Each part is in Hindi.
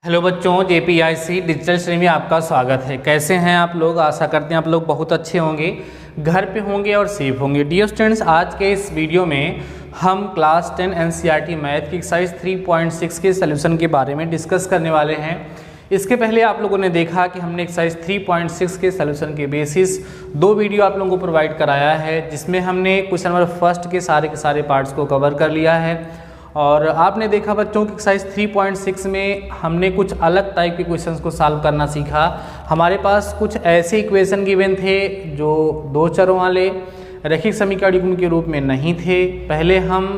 हेलो बच्चों, JPIC डिजिटल श्रेणी में आपका स्वागत है। कैसे हैं आप लोग? आशा करते हैं आप लोग बहुत अच्छे होंगे, घर पे होंगे और सेफ होंगे। डियर स्टूडेंट्स, आज के इस वीडियो में हम क्लास 10 NCERT मैथ की एक्सरसाइज 3.6 के सलूशन के बारे में डिस्कस करने वाले हैं। इसके पहले आप लोगों ने देखा कि हमने एक्सरसाइज 3.6 के सलूशन के बेसिस 2 वीडियो आप लोगों को प्रोवाइड कराया है, जिसमें हमने क्वेश्चन नंबर फर्स्ट के सारे पार्ट्स को कवर कर लिया है। और आपने देखा बच्चों की एक्सरसाइज 3.6 में हमने कुछ अलग टाइप के क्वेश्चंस को सॉल्व करना सीखा। हमारे पास कुछ ऐसे इक्वेशन गिवन थे जो 2 चरों वाले रैखिक समीकरण युग्म के रूप में नहीं थे। पहले हम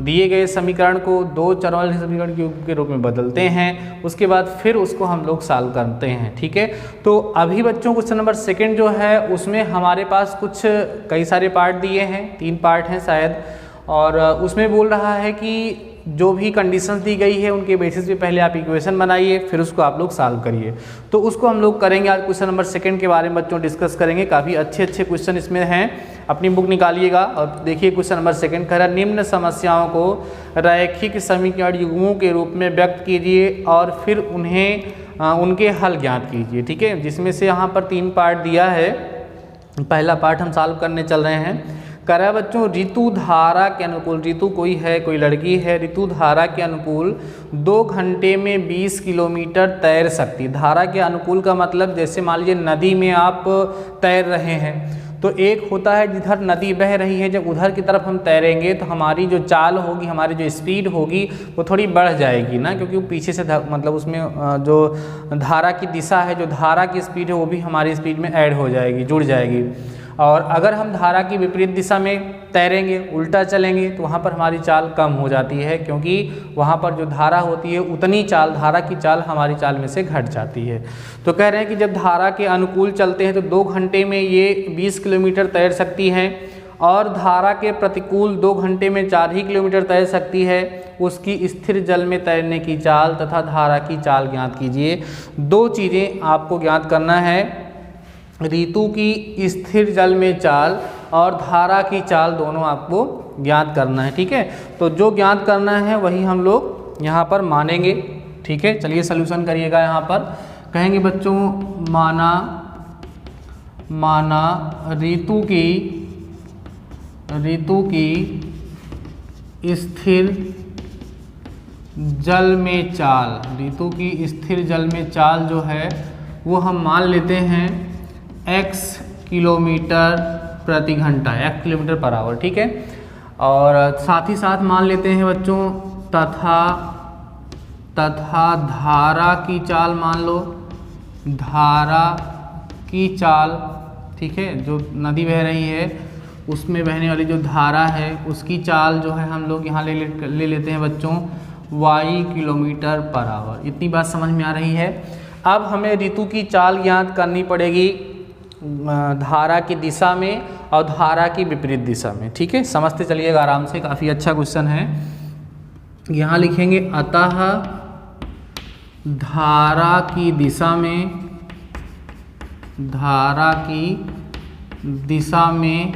दिए गए समीकरण को 2 चरों वाले समीकरण के युग्म के रूप में बदलते हैं, उसके बाद फिर उसको हम लोग सॉल्व करते हैं। ठीक है, तो अभी बच्चों क्वेश्चन नंबर सेकेंड जो है उसमें हमारे पास कुछ कई सारे पार्ट दिए हैं, 3 पार्ट हैं शायद, और उसमें बोल रहा है कि जो भी कंडीशंस दी गई है उनके बेसिस पे पहले आप इक्वेशन बनाइए, फिर उसको आप लोग सॉल्व करिए। तो उसको हम लोग करेंगे। आज क्वेश्चन नंबर सेकंड के बारे में बच्चों डिस्कस करेंगे। काफ़ी अच्छे क्वेश्चन इसमें हैं, अपनी बुक निकालिएगा और देखिए क्वेश्चन नंबर सेकंड कह रहा है, निम्न समस्याओं को रैखिक समीकरण युग्मों के रूप में व्यक्त कीजिए और फिर उन्हें उनके हल ज्ञात कीजिए। ठीक है, जिसमें से यहाँ पर 3 पार्ट दिया है। पहला पार्ट हम सॉल्व करने चल रहे हैं। कह रहा है बच्चों, ऋतु धारा के अनुकूल, ऋतु कोई है, कोई लड़की है, ऋतु धारा के अनुकूल 2 घंटे में 20 किलोमीटर तैर सकती। धारा के अनुकूल का मतलब जैसे मान लीजिए नदी में आप तैर रहे हैं, तो एक होता है जिधर नदी बह रही है, जब उधर की तरफ हम तैरेंगे तो हमारी जो चाल होगी, हमारी जो स्पीड होगी वो थोड़ी बढ़ जाएगी ना, क्योंकि पीछे से मतलब उसमें जो धारा की दिशा है, जो धारा की स्पीड है वो भी हमारी स्पीड में ऐड हो जाएगी, जुड़ जाएगी। और अगर हम धारा की विपरीत दिशा में तैरेंगे, उल्टा चलेंगे, तो वहाँ पर हमारी चाल कम हो जाती है, क्योंकि वहाँ पर जो धारा होती है उतनी चाल, धारा की चाल हमारी चाल में से घट जाती है। तो कह रहे हैं कि जब धारा के अनुकूल चलते हैं तो 2 घंटे में ये 20 किलोमीटर तैर सकती हैं, और धारा के प्रतिकूल 2 घंटे में 4 ही किलोमीटर तैर सकती है। उसकी स्थिर जल में तैरने की चाल तथा धारा की चाल ज्ञात कीजिए। 2 चीज़ें आपको ज्ञात करना है, ऋतु की स्थिर जल में चाल और धारा की चाल, दोनों आपको ज्ञात करना है। ठीक है, तो जो ज्ञात करना है वही हम लोग यहाँ पर मानेंगे। ठीक है, चलिए सॉल्यूशन करिएगा। यहाँ पर कहेंगे बच्चों, माना ऋतु की स्थिर जल में चाल, ऋतु की स्थिर जल में चाल जो है वो हम मान लेते हैं x किलोमीटर प्रति घंटा, x किलोमीटर पर आवर। ठीक है, और साथ ही साथ मान लेते हैं बच्चों तथा धारा की चाल मान लो, धारा की चाल। ठीक है, जो नदी बह रही है उसमें बहने वाली जो धारा है उसकी चाल जो है हम लोग यहाँ ले लेते हैं बच्चों y किलोमीटर पर आवर। इतनी बात समझ में आ रही है। अब हमें ऋतु की चाल ज्ञात करनी पड़ेगी धारा की दिशा में और धारा की विपरीत दिशा में। ठीक है, समझते चलिएगा आराम से, काफ़ी अच्छा क्वेश्चन है। यहाँ लिखेंगे, अतः धारा की दिशा में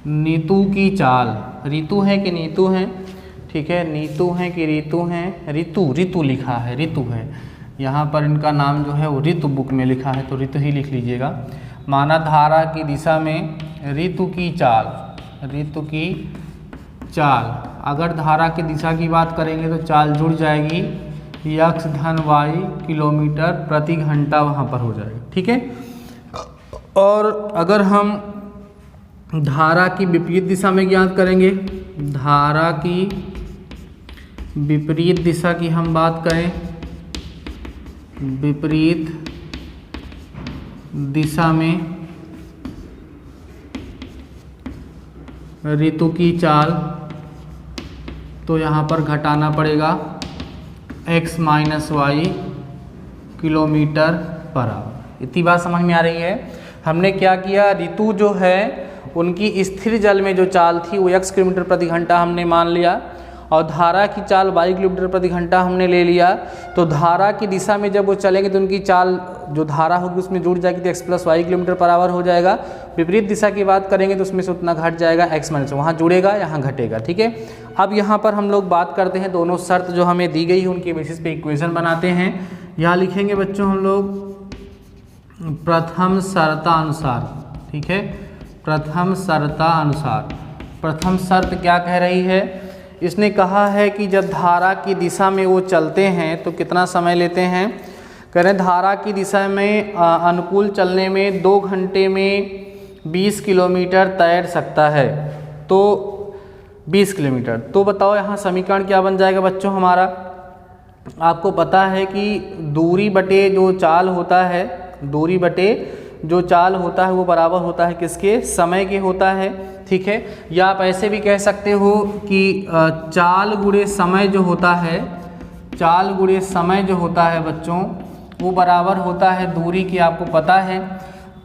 नीतू की चाल, ऋतु है कि नीतू है? ठीक है, नीतू है कि ऋतु है? ऋतु लिखा है, ऋतु है। यहाँ पर इनका नाम जो है वो ऋतु बुक में लिखा है, तो ऋतु ही लिख लीजिएगा। माना धारा की दिशा में ऋतु की चाल, अगर धारा की दिशा की बात करेंगे तो चाल जुड़ जाएगी, x धन y किलोमीटर प्रति घंटा वहाँ पर हो जाएगा। ठीक है, और अगर हम धारा की विपरीत दिशा में ज्ञात करेंगे, धारा की विपरीत दिशा की हम बात करें, विपरीत दिशा में ऋतु की चाल, तो यहाँ पर घटाना पड़ेगा x minus Y kilometre per hour. इतनी बात समझ में आ रही है। हमने क्या किया, ऋतु जो है उनकी स्थिर जल में जो चाल थी वो x किलोमीटर प्रति घंटा हमने मान लिया, और धारा की चाल 22 किलोमीटर प्रति घंटा हमने ले लिया। तो धारा की दिशा में जब वो चलेंगे तो उनकी चाल जो धारा होगी उसमें जुड़ जाएगी, तो x plus Y kilometre per hour हो जाएगा। विपरीत दिशा की बात करेंगे तो उसमें से उतना घट जाएगा, x माइनस, वहाँ जुड़ेगा यहाँ घटेगा। ठीक है, अब यहाँ पर हम लोग बात करते हैं दोनों शर्त जो हमें दी गई है उनके बेसिस पे इक्वेशन बनाते हैं। यहाँ लिखेंगे बच्चों हम लोग प्रथम शर्तानुसार, ठीक है, प्रथम शर्तानुसार। प्रथम शर्त क्या कह रही है, इसने कहा है कि जब धारा की दिशा में वो चलते हैं तो कितना समय लेते हैं। कह रहे हैं धारा की दिशा में अनुकूल चलने में 2 घंटे में 20 किलोमीटर तैर सकता है, तो 20 किलोमीटर। तो बताओ यहाँ समीकरण क्या बन जाएगा बच्चों हमारा। आपको पता है कि दूरी बटे जो चाल होता है, दूरी बटे जो चाल होता है वो बराबर होता है किसके, समय के होता है, ठीक है। या आप ऐसे भी कह सकते हो कि चाल गुणे समय जो होता है, चाल गुणे समय जो होता है बच्चों वो बराबर होता है दूरी की, आपको पता है।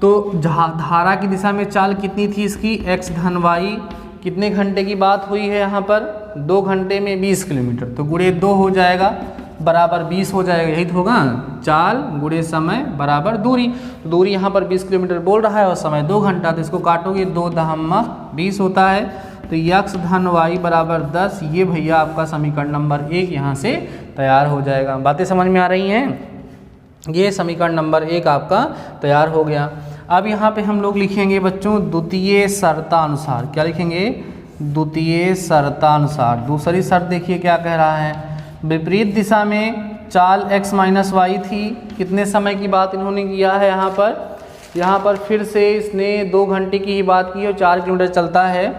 तो धारा की दिशा में चाल कितनी थी इसकी, x धन y, कितने घंटे की बात हुई है यहाँ पर, 2 घंटे में 20 किलोमीटर, तो गुणे 2 हो जाएगा बराबर 20 हो जाएगा, यही तो होगा, चाल गुणे समय बराबर दूरी। दूरी यहाँ पर 20 किलोमीटर बोल रहा है और समय 2 घंटा, तो इसको काटोगे 2 दहम्मा 20 होता है, तो x धन y बराबर 10। ये भैया आपका समीकरण नंबर 1 यहाँ से तैयार हो जाएगा। बातें समझ में आ रही हैं, ये समीकरण नंबर 1 आपका तैयार हो गया। अब यहाँ पे हम लोग लिखेंगे बच्चों द्वितीय शर्तानुसार। क्या लिखेंगे, द्वितीय शर्तानुसार। दूसरी शर्त देखिए क्या कह रहा है, विपरीत दिशा में चाल x माइनस वाई थी, कितने समय की बात इन्होंने किया है यहाँ पर फिर से इसने 2 घंटे की ही बात की और 4 किलोमीटर चलता है,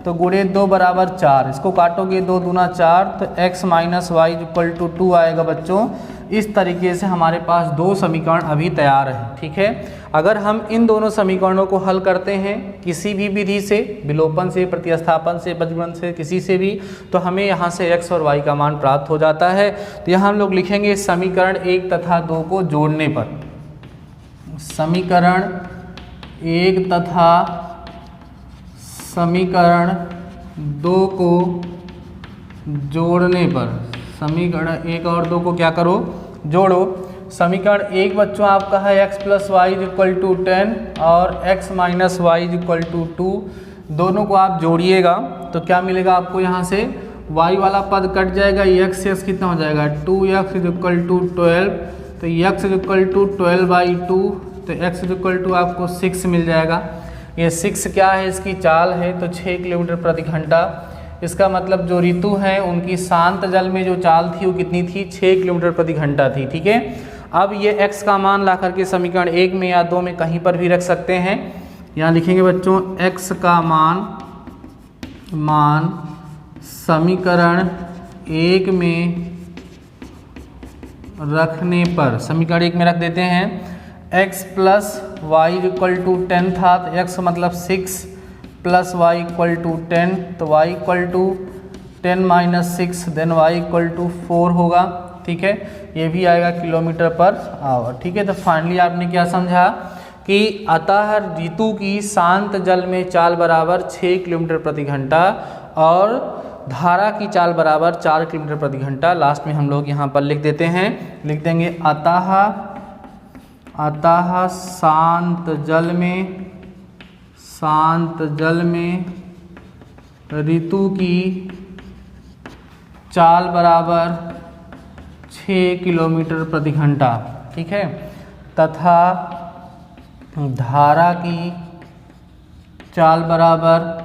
तो गुणे 2 बराबर 4, इसको काटोगे 2 दूना 4, तो x minus Y equal to 2 आएगा बच्चों। इस तरीके से हमारे पास 2 समीकरण अभी तैयार हैं, ठीक है। अगर हम इन दोनों समीकरणों को हल करते हैं किसी भी विधि से, विलोपन से, प्रतिस्थापन से, बजगुणन से, किसी से भी, तो हमें यहाँ से x और y का मान प्राप्त हो जाता है। तो यहाँ हम लोग लिखेंगे समीकरण 1 तथा 2 को जोड़ने पर, समीकरण 1 तथा समीकरण 2 को जोड़ने पर, समीकरण 1 और 2 को क्या करो, जोड़ो। समीकरण 1 बच्चों आपका है x plus Y equal to 10 और x minus Y equal to 2, दोनों को आप जोड़िएगा तो क्या मिलेगा आपको, यहाँ से y वाला पद कट जाएगा, x से x कितना हो जाएगा 2x इक्वल टू 12, तो x इक्वल टू 12/2, तो x इक्वल टू आपको 6 मिल जाएगा। ये 6 क्या है, इसकी चाल है, तो 6 किलोमीटर प्रति घंटा। इसका मतलब जो ऋतु है उनकी शांत जल में जो चाल थी वो कितनी थी, 6 किलोमीटर प्रति घंटा थी, ठीक है। अब ये x का मान ला करके समीकरण 1 में या 2 में कहीं पर भी रख सकते हैं। यहाँ लिखेंगे बच्चों x का मान समीकरण 1 में रखने पर, समीकरण 1 में रख देते हैं, x plus Y equal to 10 था, तो x मतलब 6 प्लस वाई इक्वल टू 10, तो y equal to 10 minus 6, then y equal to 4 होगा, ठीक है। ये भी आएगा किलोमीटर पर आवर, ठीक है। तो फाइनली आपने क्या समझा कि अतः ऋतु की शांत जल में चाल बराबर 6 किलोमीटर प्रति घंटा और धारा की चाल बराबर 4 किलोमीटर प्रति घंटा। लास्ट में हम लोग यहाँ पर लिख देते हैं, लिख देंगे अतः शांत जल में ऋतु की चाल बराबर 6 किलोमीटर प्रति घंटा, ठीक है, तथा धारा की चाल बराबर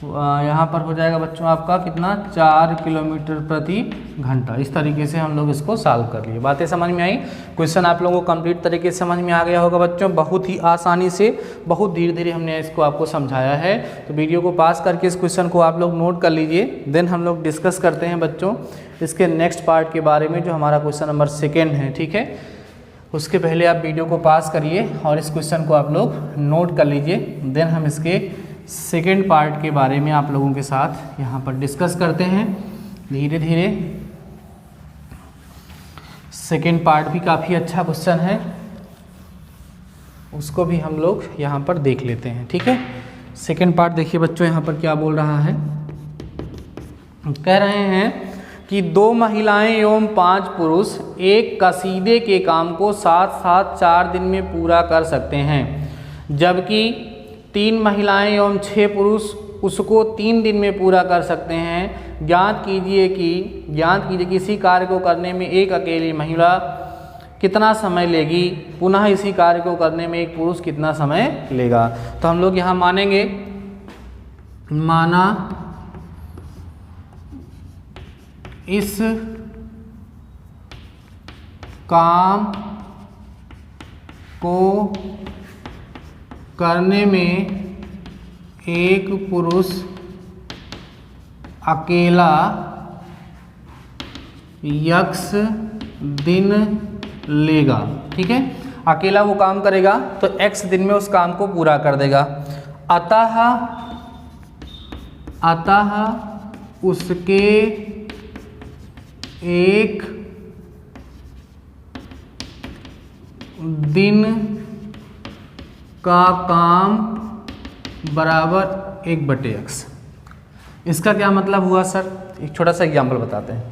यहाँ पर हो जाएगा बच्चों आपका कितना, 4 किलोमीटर प्रति घंटा। इस तरीके से हम लोग इसको सॉल्व कर लिए। बातें समझ में आई, क्वेश्चन आप लोगों को कंप्लीट तरीके से समझ में आ गया होगा बच्चों, बहुत ही आसानी से, बहुत धीरे धीरे हमने इसको आपको समझाया है। तो वीडियो को पास करके इस क्वेश्चन को आप लोग नोट कर लीजिए, देन हम लोग डिस्कस करते हैं बच्चों इसके नेक्स्ट पार्ट के बारे में जो हमारा क्वेश्चन नंबर 2 है, ठीक है। उसके पहले आप वीडियो को पास करिए और इस क्वेश्चन को आप लोग नोट कर लीजिए, देन हम इसके सेकेंड पार्ट के बारे में आप लोगों के साथ यहाँ पर डिस्कस करते हैं धीरे धीरे। सेकेंड पार्ट भी काफ़ी अच्छा क्वेश्चन है, उसको भी हम लोग यहाँ पर देख लेते हैं, ठीक है। सेकेंड पार्ट देखिए बच्चों, यहाँ पर क्या बोल रहा है, कह रहे हैं कि 2 महिलाएं एवं 5 पुरुष एक कसीदे के काम को साथ साथ 4 दिन में पूरा कर सकते हैं, जबकि 3 महिलाएं एवं 6 पुरुष उसको 3 दिन में पूरा कर सकते हैं। ज्ञात कीजिए कि इसी कार्य को करने में एक अकेली महिला कितना समय लेगी, पुनः इसी कार्य को करने में एक पुरुष कितना समय लेगा। तो हम लोग यहाँ मानेंगे, माना इस काम को करने में एक पुरुष अकेला x दिन लेगा। ठीक है, अकेला वो काम करेगा तो x दिन में उस काम को पूरा कर देगा। अतः उसके एक दिन का काम बराबर 1/x। इसका क्या मतलब हुआ सर? एक छोटा सा एग्जाम्पल बताते हैं।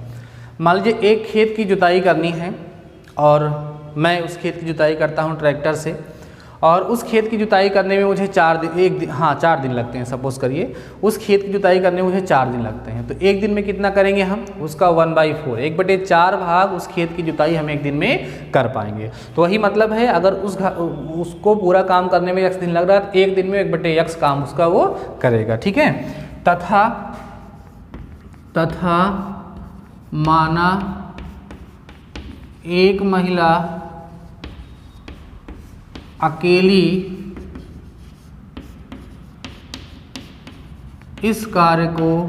मान लीजिए एक खेत की जुताई करनी है और मैं उस खेत की जुताई करता हूँ ट्रैक्टर से, और उस खेत की जुताई करने में मुझे 4 दिन लगते हैं। सपोज करिए उस खेत की जुताई करने में मुझे 4 दिन लगते हैं, तो एक दिन में कितना करेंगे हम? उसका 1/4, 1/4 भाग उस खेत की जुताई हम एक दिन में कर पाएंगे। तो वही मतलब है, अगर उसको पूरा काम करने में x दिन लग रहा है तो एक दिन में 1/x काम उसका वो करेगा। ठीक है, तथा माना एक महिला अकेली इस कार्य को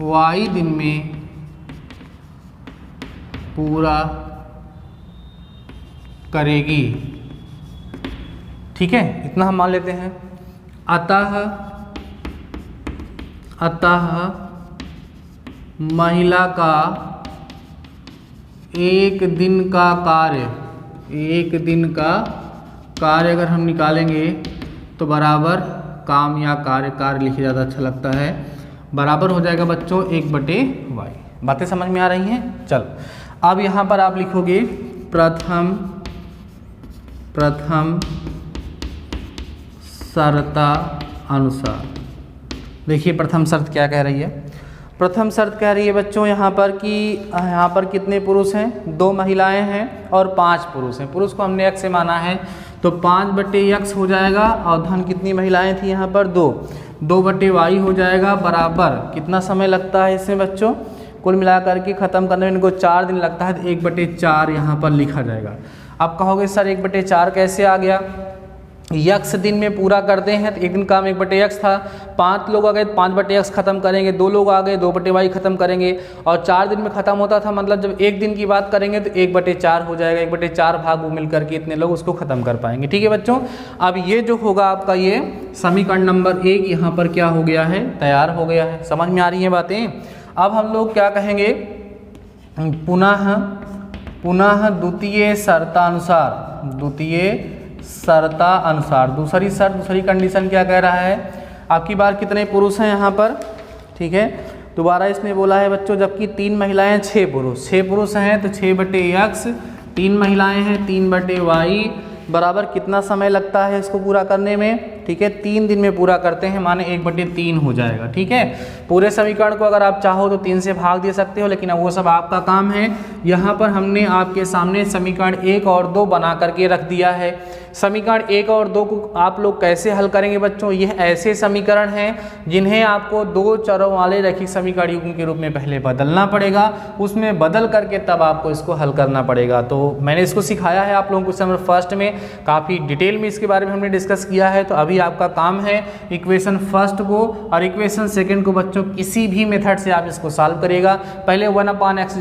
y दिन में पूरा करेगी। ठीक है, इतना हम मान लेते हैं। अतः महिला का एक दिन का कार्य अगर हम निकालेंगे तो बराबर काम या कार्य लिखे ज़्यादा अच्छा लगता है, बराबर हो जाएगा बच्चों 1/y। बातें समझ में आ रही हैं? चलो अब यहाँ पर आप लिखोगे प्रथम शर्ता अनुसार। देखिए प्रथम शर्त क्या कह रही है। प्रथम शर्त कह रही है बच्चों यहाँ पर कि यहाँ पर कितने पुरुष हैं? 2 महिलाएं हैं और 5 पुरुष हैं। पुरुष को हमने x से माना है तो 5/x हो जाएगा, और धन कितनी महिलाएं थी यहाँ पर? 2/y हो जाएगा, बराबर कितना समय लगता है इसमें बच्चों? कुल मिलाकर के ख़त्म करने में इनको 4 दिन लगता है, तो 1/4 यहाँ पर लिखा जाएगा। अब कहोगे सर 1/4 कैसे आ गया? x दिन में पूरा करते हैं तो एक दिन काम 1/x था, 5 लोग आ गए 5/x खत्म करेंगे, 2 लोग आ गए 2/y खत्म करेंगे, और 4 दिन में ख़त्म होता था, मतलब जब एक दिन की बात करेंगे तो 1/4 हो जाएगा। 1/4 भाग वो मिल करके इतने लोग उसको ख़त्म कर पाएंगे। ठीक है बच्चों, अब ये जो होगा आपका ये समीकरण नंबर 1 यहाँ पर क्या हो गया है? तैयार हो गया है। समझ में आ रही हैं बातें? अब हम लोग क्या कहेंगे? पुनः द्वितीय शर्तानुसार दूसरी कंडीशन क्या कह रहा है? आपकी बार कितने पुरुष हैं यहाँ पर? ठीक है, दोबारा इसने बोला है बच्चों जबकि 3 महिलाएं 6 पुरुष हैं तो 6/x, 3 महिलाएं हैं 3/y, बराबर कितना समय लगता है इसको पूरा करने में? ठीक है, 3 दिन में पूरा करते हैं, माने 1/3 हो जाएगा। ठीक है, पूरे समीकरण को अगर आप चाहो तो 3 से भाग दे सकते हो, लेकिन अब वो सब आपका काम है। यहाँ पर हमने आपके सामने समीकरण 1 और 2 बना करके रख दिया है। समीकरण 1 और 2 को आप लोग कैसे हल करेंगे बच्चों? यह ऐसे समीकरण हैं जिन्हें आपको 2 चरों वाले रैखिक समीकरण युग्म के रूप में पहले बदलना पड़ेगा, उसमें बदल करके तब आपको इसको हल करना पड़ेगा। तो मैंने इसको सिखाया है आप लोगों को क्वेश्चन नंबर फर्स्ट में, काफ़ी डिटेल में इसके बारे में हमने डिस्कस किया है। तो अभी आपका काम है इक्वेशन फर्स्ट को और इक्वेशन सेकंड को बच्चों किसी भी मेथड से आप इसको सॉल्व करिएगा। पहले 1/x =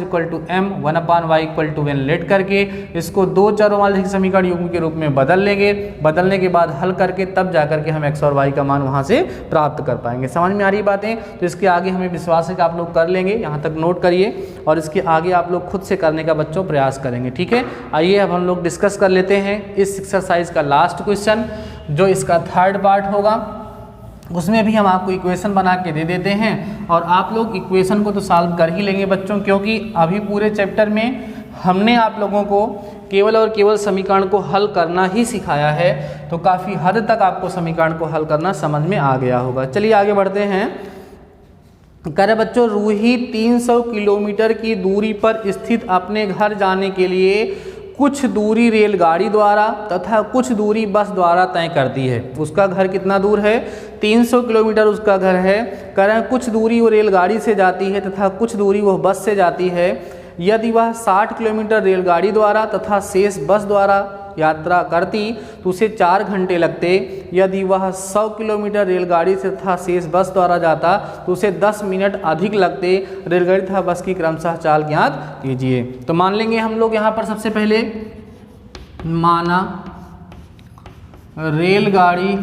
m, 1/y = n late करके इसको 2 चरों वाले समीकरण युग्म के रूप में बदल लेंगे। बदलने के बाद हल करके तब जाकर के हम x और y का मान वहाँ से प्राप्त कर पाएंगे। समझ में आ रही बातें? तो इसके आगे हमें विश्वास है कि आप लोग कर लेंगे। यहाँ तक नोट करिए और इसके आगे आप लोग खुद से करने का बच्चों प्रयास करेंगे। ठीक है, आइए अब हम लोग डिस्कस कर लेते हैं इस एक्सरसाइज का लास्ट क्वेश्चन, जो इसका थर्ड पार्ट होगा। उसमें भी हम आपको इक्वेशन बना के दे देते हैं और आप लोग इक्वेशन को तो सॉल्व कर ही लेंगे बच्चों, क्योंकि अभी पूरे चैप्टर में हमने आप लोगों को केवल और केवल समीकरण को हल करना ही सिखाया है, तो काफ़ी हद तक आपको समीकरण को हल करना समझ में आ गया होगा। चलिए आगे बढ़ते हैं। कह रहे बच्चों, रूही 300 किलोमीटर की दूरी पर स्थित अपने घर जाने के लिए कुछ दूरी रेलगाड़ी द्वारा तथा कुछ दूरी बस द्वारा तय करती है। उसका घर कितना दूर है? 300 किलोमीटर उसका घर है। कह रहे हैं कुछ दूरी वो रेलगाड़ी से जाती है तथा कुछ दूरी वो बस से जाती है। यदि वह 60 किलोमीटर रेलगाड़ी द्वारा तथा शेष बस द्वारा यात्रा करती तो उसे 4 घंटे लगते। यदि वह 100 किलोमीटर रेलगाड़ी से तथा शेष बस द्वारा जाता तो उसे 10 मिनट अधिक लगते। रेलगाड़ी तथा बस की क्रमशः चाल ज्ञात कीजिए। तो मान लेंगे हम लोग यहाँ पर सबसे पहले, माना रेलगाड़ी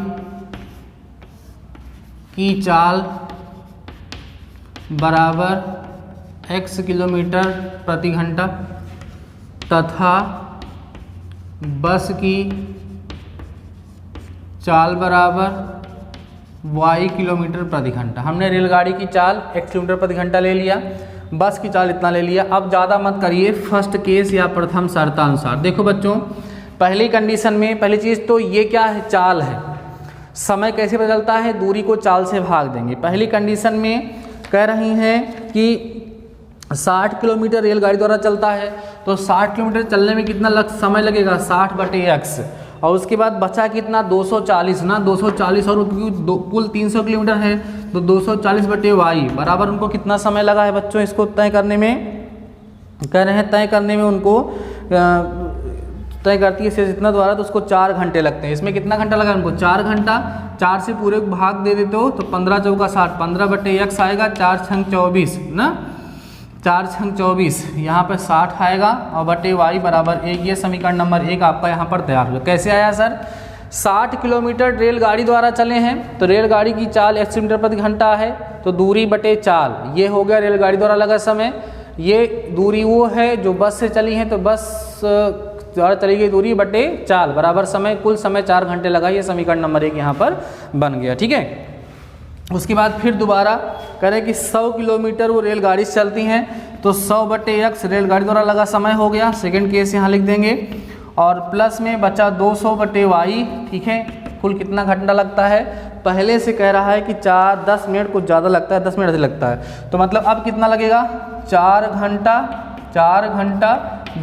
की चाल बराबर x किलोमीटर प्रति घंटा तथा बस की चाल बराबर y किलोमीटर प्रति घंटा। हमने रेलगाड़ी की चाल x किलोमीटर प्रति घंटा ले लिया, बस की चाल इतना ले लिया। अब ज़्यादा मत करिए, फर्स्ट केस या प्रथम शर्तानुसार। देखो बच्चों, पहली कंडीशन में पहली चीज़ तो ये क्या है? चाल है। समय कैसे बदलता है? दूरी को चाल से भाग देंगे। पहली कंडीशन में कह रही हैं कि 60 किलोमीटर रेलगाड़ी द्वारा चलता है, तो 60 किलोमीटर चलने में कितना समय लगेगा? 60/x। और उसके बाद बचा कितना? 240 ना, 240 और कुल 300 किलोमीटर है, तो 240/y बराबर उनको कितना समय लगा है बच्चों इसको तय करने में? कह रहे हैं तय करने में उनको तय करती है से जितना द्वारा, तो उसको 4 घंटे लगते हैं। इसमें कितना घंटा लगा उनको? 4 घंटा। 4 से पूरे भाग दे देते हो तो 15 चौका 60, 15/x आएगा, 4 छंग 24 ना, 4 छंग 24, यहाँ पर 60 आएगा और बटे y बराबर 1। ये समीकरण नंबर 1 आपका यहाँ पर तैयार हो गया। कैसे आया सर? 60 किलोमीटर रेलगाड़ी द्वारा चले हैं, तो रेलगाड़ी की चाल x किलोमीटर प्रति घंटा है, तो दूरी बटे चाल ये हो गया रेलगाड़ी द्वारा लगा समय। ये दूरी वो है जो बस से चली है, तो बस द्वारा चली गई दूरी बटे चाल बराबर समय, कुल समय 4 घंटे लगा। ये समीकरण नंबर 1 यहाँ पर बन गया। ठीक है। उसके बाद फिर दोबारा करें कि 100 किलोमीटर वो रेलगाड़ी से चलती हैं, तो 100/x रेलगाड़ी द्वारा लगा समय हो गया। सेकंड केस यहाँ लिख देंगे और प्लस में बचा 200/y। ठीक है, कुल कितना घंटा लगता है? पहले से कह रहा है कि 10 मिनट कुछ ज़्यादा लगता है, 10 मिनट अधिक लगता है, तो मतलब अब कितना लगेगा? 4 घंटा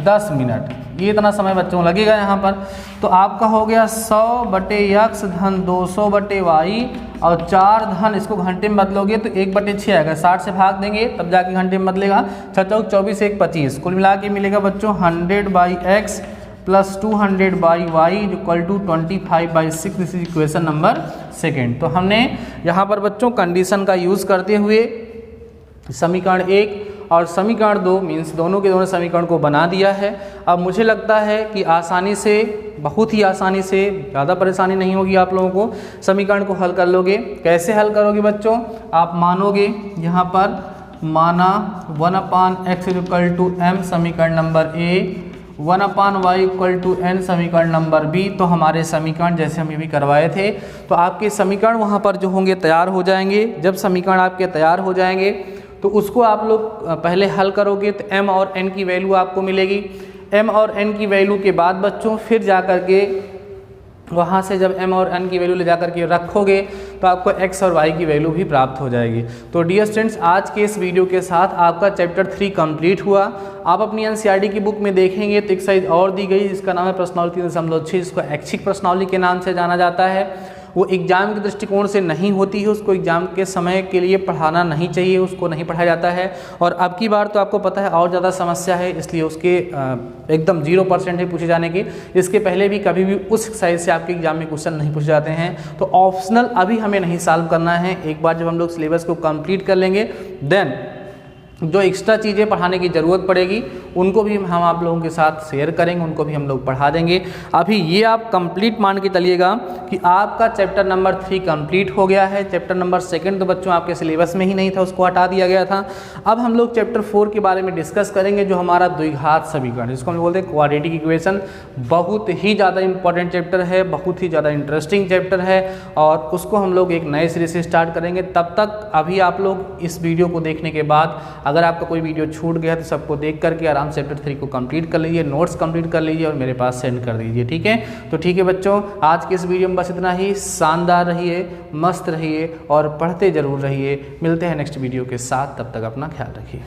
10 मिनट, ये इतना समय बच्चों लगेगा यहाँ पर। तो आपका हो गया 100/x धन 200/y और 4 धन इसको घंटे में बदलोगे तो 1/6 आएगा। 60 से भाग देंगे तब जाके घंटे में बदलेगा। 6 चौक 24, 1 25, कुल मिला के मिलेगा बच्चों 100/x plus 200/y equal to 25/6। This is equation number 2। तो हमने यहाँ पर बच्चों कंडीशन का यूज़ करते हुए समीकरण 1 और समीकरण 2 मीन्स दोनों के दोनों समीकरण को बना दिया है। अब मुझे लगता है कि आसानी से, बहुत ही आसानी से, ज़्यादा परेशानी नहीं होगी आप लोगों को, समीकरण को हल कर लोगे। कैसे हल करोगे बच्चों? आप मानोगे यहाँ पर, माना 1/x इक्वल टू m समीकरण number A, 1/y equal to n समीकरण नंबर B। तो हमारे समीकरण जैसे हम ये भी करवाए थे, तो आपके समीकरण वहाँ पर जो होंगे तैयार हो जाएंगे। जब समीकरण आपके तैयार हो जाएंगे तो उसको आप लोग पहले हल करोगे तो m और n की वैल्यू आपको मिलेगी। m और n की वैल्यू के बाद बच्चों फिर जा कर के वहाँ से जब m और n की वैल्यू ले जा कर के रखोगे तो आपको x और y की वैल्यू भी प्राप्त हो जाएगी। तो डियर स्टूडेंट्स, आज के इस वीडियो के साथ आपका चैप्टर 3 कंप्लीट हुआ। आप अपनी NCERT की बुक में देखेंगे तो एक साइज और दी गई, जिसका नाम है प्रश्नावली 3.6, जिसको ऐच्छिक प्रश्नावली के नाम से जाना जाता है। वो एग्ज़ाम के दृष्टिकोण से नहीं होती है, उसको एग्ज़ाम के समय के लिए पढ़ाना नहीं चाहिए, उसको नहीं पढ़ाया जाता है। और अब की बार तो आपको पता है और ज़्यादा समस्या है, इसलिए उसके एकदम 0% है पूछे जाने की। इसके पहले भी कभी भी उस साइज से आपके एग्जाम में क्वेश्चन नहीं पूछे जाते हैं। तो ऑप्शनल अभी हमें नहीं सॉल्व करना है। एक बार जब हम लोग सिलेबस को कंप्लीट कर लेंगे देन जो एक्स्ट्रा चीज़ें पढ़ाने की ज़रूरत पड़ेगी उनको भी हम आप लोगों के साथ शेयर करेंगे, उनको भी हम लोग पढ़ा देंगे। अभी ये आप कंप्लीट मान के चलिएगा कि आपका चैप्टर नंबर 3 कंप्लीट हो गया है। चैप्टर नंबर 2 तो बच्चों आपके सिलेबस में ही नहीं था, उसको हटा दिया गया था। अब हम लोग चैप्टर 4 के बारे में डिस्कस करेंगे, जो हमारा द्विघात समीकरण, जिसको हम बोलते हैं क्वाड्रेटिक इक्वेशन। बहुत ही ज़्यादा इंपॉर्टेंट चैप्टर है, बहुत ही ज़्यादा इंटरेस्टिंग चैप्टर है और उसको हम लोग एक नए सिरे से स्टार्ट करेंगे। तब तक अभी आप लोग इस वीडियो को देखने के बाद अगर आपका कोई वीडियो छूट गया तो सबको देख करके आराम से चैप्टर 3 को कंप्लीट कर लीजिए, नोट्स कंप्लीट कर लीजिए और मेरे पास सेंड कर दीजिए, ठीक है। तो ठीक है बच्चों, आज के इस वीडियो में बस इतना ही। शानदार रहिए, मस्त रहिए और पढ़ते ज़रूर रहिए। मिलते हैं नेक्स्ट वीडियो के साथ, तब तक अपना ख्याल रखिए।